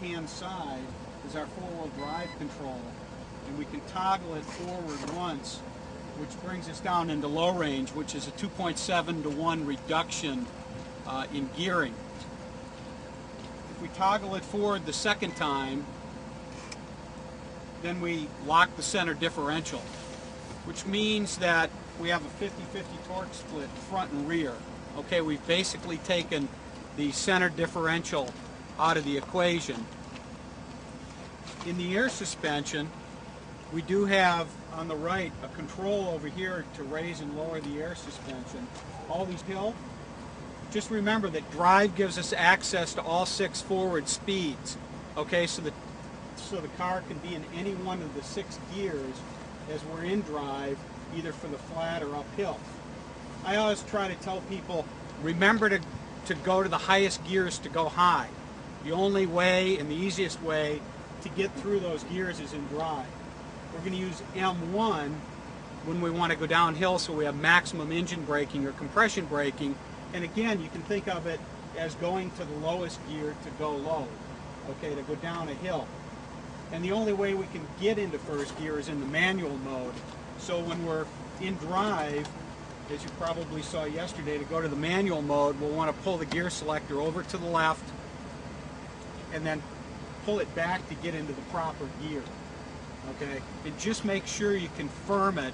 left-hand side is our four-wheel drive control, and we can toggle it forward once, which brings us down into low range, which is a 2.7 to 1 reduction in gearing. If we toggle it forward the second time, then we lock the center differential, which means that we have a 50-50 torque split front and rear. Okay, we've basically taken the center differential out of the equation. In the air suspension, we do have on the right a control over here to raise and lower the air suspension. All these hill, just remember that drive gives us access to all 6 forward speeds. Okay, so the car can be in any one of the 6 gears as we're in drive, either for the flat or uphill. I always try to tell people, remember to go to the highest gears to go high. The only way and the easiest way to get through those gears is in drive. We're going to use M1 when we want to go downhill, so we have maximum engine braking or compression braking. And again, you can think of it as going to the lowest gear to go low, okay, to go down a hill. And the only way we can get into first gear is in the manual mode. So when we're in drive, as you probably saw yesterday, to go to the manual mode, we'll want to pull the gear selector over to the left and then pull it back to get into the proper gear. Okay, and just make sure you confirm it,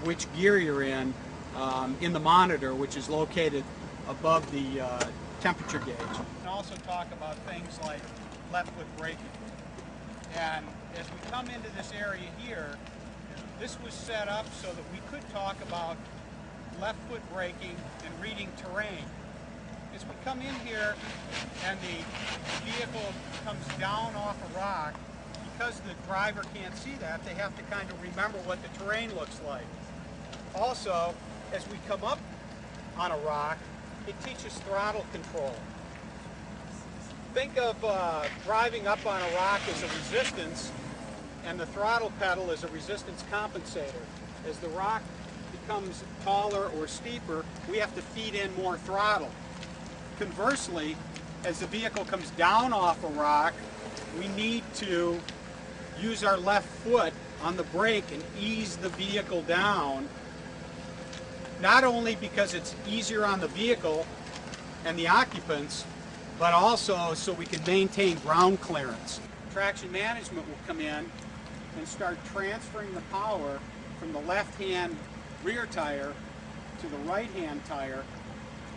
which gear you're in the monitor, which is located above the temperature gauge. We can also talk about things like left foot braking. And as we come into this area here, this was set up so that we could talk about left foot braking and reading terrain. As we come in here and the vehicle comes down off a rock, because the driver can't see that, they have to kind of remember what the terrain looks like. Also, as we come up on a rock, it teaches throttle control. Think of driving up on a rock as a resistance, and the throttle pedal is a resistance compensator. As the rock becomes taller or steeper, we have to feed in more throttle. Conversely, as the vehicle comes down off a rock, we need to use our left foot on the brake and ease the vehicle down, not only because it's easier on the vehicle and the occupants, but also so we can maintain ground clearance. Traction management will come in and start transferring the power from the left-hand rear tire to the right-hand tire,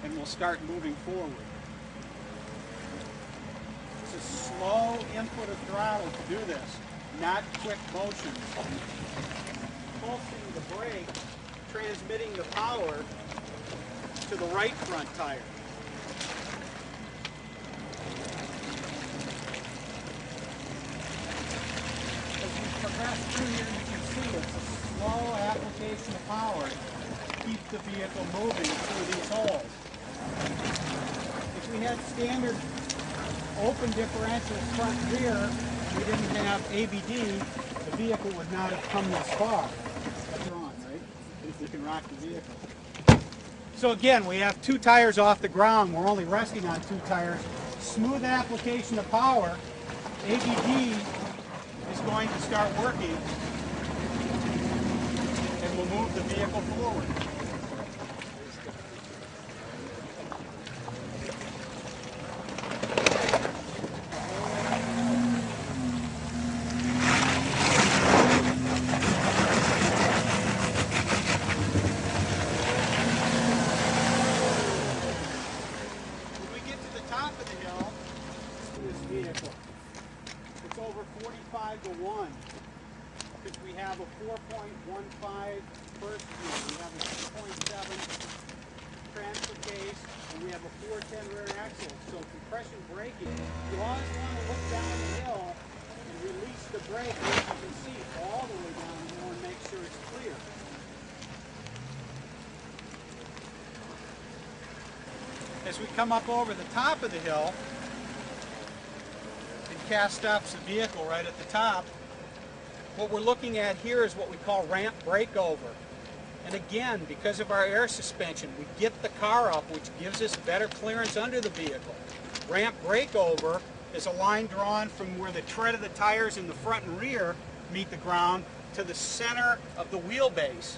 and we'll start moving forward. It's a slow input of throttle to do this, not quick motions. Pulsing the brake, transmitting the power to the right front tire. As we progress through here, you can see it's a slow application of power to keep the vehicle moving through these holes. If we had standard open differentials front and rear, we didn't have ABD, the vehicle would not have come this far. That's wrong, right? If you can rock the vehicle. So again, we have 2 tires off the ground. We're only resting on 2 tires. Smooth application of power. ABD is going to start working, and we'll move the vehicle forward. Vehicle. It's over 45 to 1 because we have a 4.15 first gear, we have a 2.7 transfer case, and we have a 410 rear axle. So compression braking, you always want to look down the hill and release the brake, as you can see, all the way down the hill and make sure it's clear. As we come up over the top of the hill, cast stops the vehicle right at the top. What we're looking at here is what we call ramp breakover. And again, because of our air suspension, we get the car up, which gives us better clearance under the vehicle. Ramp breakover is a line drawn from where the tread of the tires in the front and rear meet the ground to the center of the wheelbase.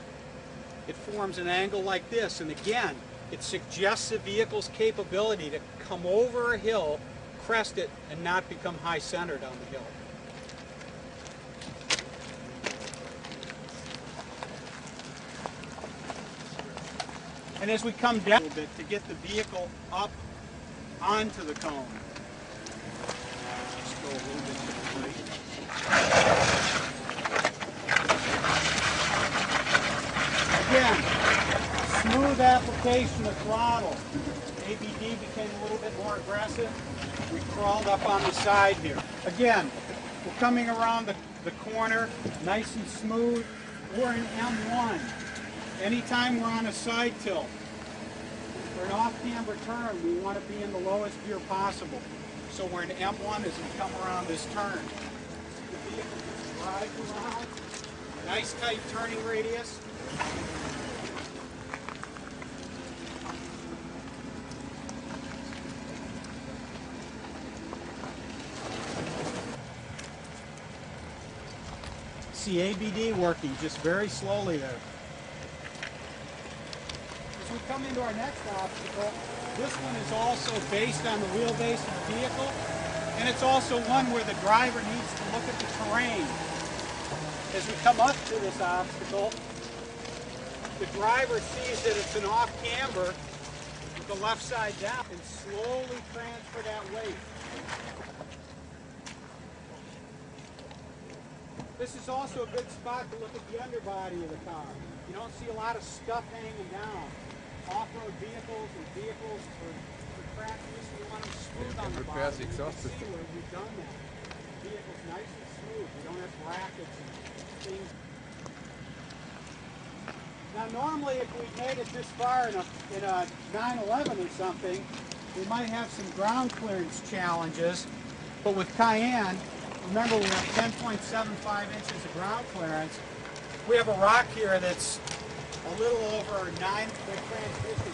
It forms an angle like this, and again, it suggests the vehicle's capability to come over a hill, crest it, and not become high-centered on the hill. And as we come down a little bit to get the vehicle up onto the cone. Just go a little bit to the right. Again, smooth application of throttle. ABD became a little bit more aggressive. We crawled up on the side here. Again, we're coming around the corner, nice and smooth. We're in M1. Anytime we're on a side tilt, for an off-camber turn, we want to be in the lowest gear possible. So we're in M1 as we come around this turn. The vehicle just drives around. Nice tight turning radius. See ABD working just very slowly there. As we come into our next obstacle, this one is also based on the wheelbase of the vehicle, and it's also one where the driver needs to look at the terrain. As we come up to this obstacle, the driver sees that it's an off-camber with the left side down and slowly transfer that weight. This is also a good spot to look at the underbody of the car. You don't see a lot of stuff hanging down. Off-road vehicles and vehicles for track use, we want them smooth on the bottom. You can see where we've done that. The vehicle's nice and smooth. We don't have brackets and things. Now normally if we made it this far in a 911 or something, we might have some ground clearance challenges. But with Cayenne, remember we have 10.75 inches of ground clearance. We have a rock here that's a little over 9 foot transmission.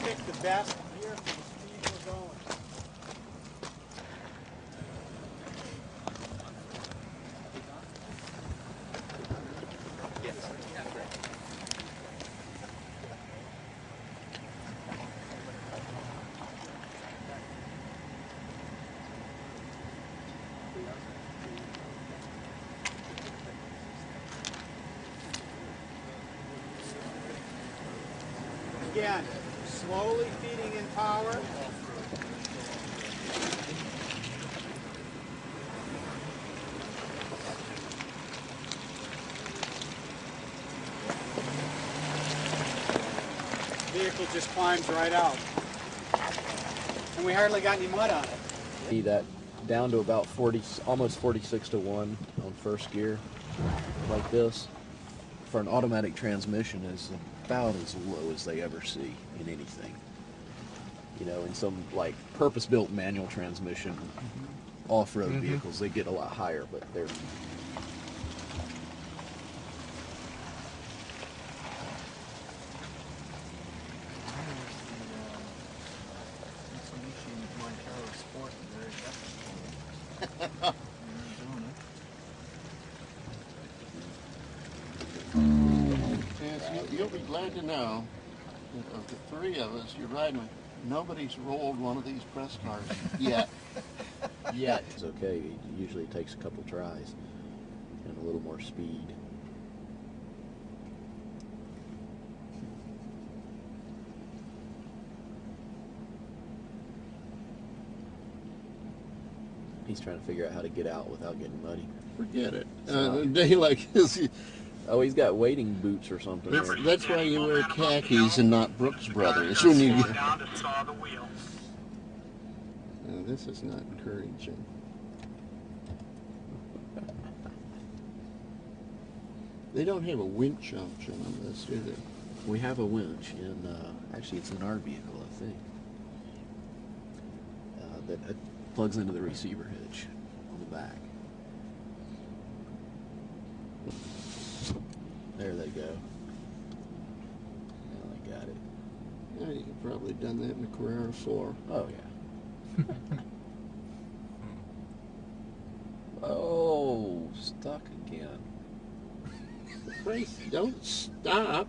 Pick the best gear for the speed we're going. Yes, that's right. Again, slowly feeding in power. Vehicle just climbs right out. And we hardly got any mud on it. See that down to about 40, almost 46 to 1 on first gear, like this. For an automatic transmission is about as low as they ever see in anything. You know, in some like purpose-built manual transmission off-road vehicles, they get a lot higher, but they're You'll be glad to know that of the three of us you're riding with, nobody's rolled one of these press cars yet. yet. It's okay. It usually takes a couple tries and a little more speed. He's trying to figure out how to get out without getting muddy. Forget it. A day like this. Oh, he's got wading boots or something. That's why you wear khakis and not Brooks Brothers when you get. Down to saw the wheel. No, this is not encouraging. They don't have a winch option on this, do they? We have a winch in, actually it's in our vehicle, I think, that plugs into the receiver hitch on the back. There they go. Now they got it. Yeah, you could probably done that in the Carrera 4. Oh, yeah. Oh, stuck again. Christ, don't stop.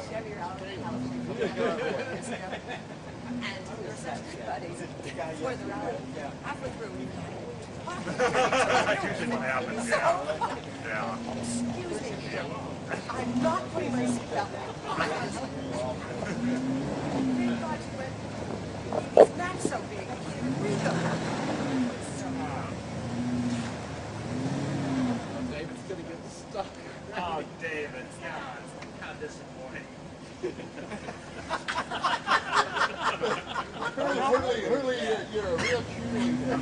Chevy rally, California. And we were such good buddies. For the rally, halfway through, we were That's usually what happens, yeah. Yeah. excuse me, I'm not putting my seatbelt on. Thank God you went. It's not so big. You can't even read them. David's gonna get stuck. Oh, David, yeah, it's kind of disappointing. Hurley, you're a real cheerleader.